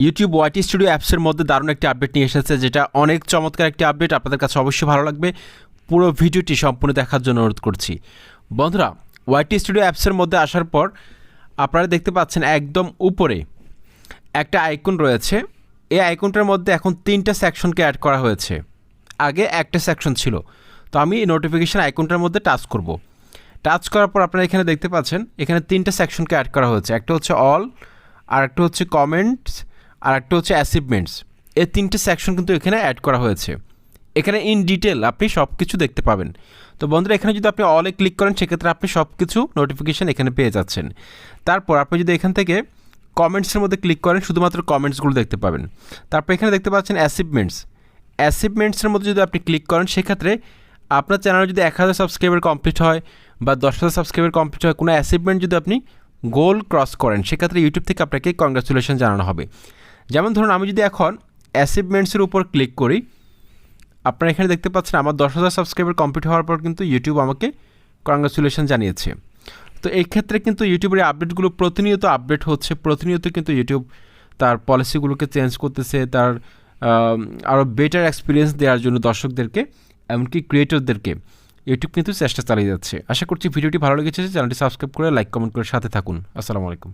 YouTube YT studio অ্যাপসের মধ্যে দারুণ একটি আপডেট নিয়ে এসেছে, যেটা অনেক চমৎকার একটি আপডেট। আপনাদের কাছে অবশ্যই ভালো লাগবে। পুরো ভিডিওটি সম্পূর্ণ দেখার জন্য অনুরোধ করছি। বন্ধুরা, ওয়াইটি স্টুডিও অ্যাপসের মধ্যে আসার পর আপনারা দেখতে পাচ্ছেন একদম উপরে একটা আইকন রয়েছে। এই আইকনটার মধ্যে এখন 3টা সেকশনকে অ্যাড করা হয়েছে। আগে একটা সেকশন ছিল। তো আমি এই নোটিফিকেশান আইকনটার মধ্যে টাচ করব। টাচ করার পর আপনারা এখানে দেখতে পাচ্ছেন এখানে 3টা সেকশনকে অ্যাড করা হয়েছে। একটা হচ্ছে অল, আর একটা হচ্ছে কমেন্টস, আর একটা হচ্ছে অ্যাচিভমেন্টস। এই 3টে সেকশন কিন্তু এখানে অ্যাড করা হয়েছে। এখানে ইন ডিটেল আপনি সব কিছু দেখতে পাবেন। তো বন্ধুরা, এখানে যদি আপনি অলে ক্লিক করেন সেক্ষেত্রে আপনি সব কিছু নোটিফিকেশান এখানে পেয়ে যাচ্ছেন। তারপর আপনি যদি এখান থেকে কমেন্টসের মধ্যে ক্লিক করেন শুধুমাত্র কমেন্টসগুলো দেখতে পাবেন। তারপর এখানে দেখতে পাচ্ছেন অ্যাচিভমেন্টসের মধ্যে যদি আপনি ক্লিক করেন সেক্ষেত্রে আপনার চ্যানেলে যদি 1000 সাবস্ক্রাইবার কমপ্লিট হয় বা 10,000 সাবস্ক্রাইবার কমপ্লিট হয়, কোনো অ্যাচিভমেন্ট যদি আপনি গোল ক্রস করেন সেক্ষেত্রে ইউটিউব থেকে আপনাকে কংগ্রাচুলেশন জানানো হবে। যেমন ধরুন, আমি যদি এখন অ্যাচিভমেন্টসের উপর ক্লিক করি, আপনারা এখানে দেখতে পাচ্ছেন আমার 10,000 সাবস্ক্রাইবার কমপ্লিট হওয়ার পর কিন্তু ইউটিউব আমাকে কংগ্রাচুলেশন জানিয়েছে। তো এই ক্ষেত্রে কিন্তু ইউটিউবের আপডেটগুলো প্রতিনিয়ত আপডেট হচ্ছে, প্রতিনিয়ত কিন্তু ইউটিউব তার পলিসিগুলোকে চেঞ্জ করতেছে, তার আরও বেটার এক্সপিরিয়েন্স দেওয়ার জন্য দর্শকদেরকে, এমনকি ক্রিয়েটরদেরকে ইউটিউব কিন্তু চেষ্টা চালিয়ে যাচ্ছে। আশা করছি ভিডিওটি ভালো লেগেছে। চ্যানেলটি সাবস্ক্রাইব করে লাইক কমেন্ট করে সাথে থাকুন। আসসালামু আলাইকুম।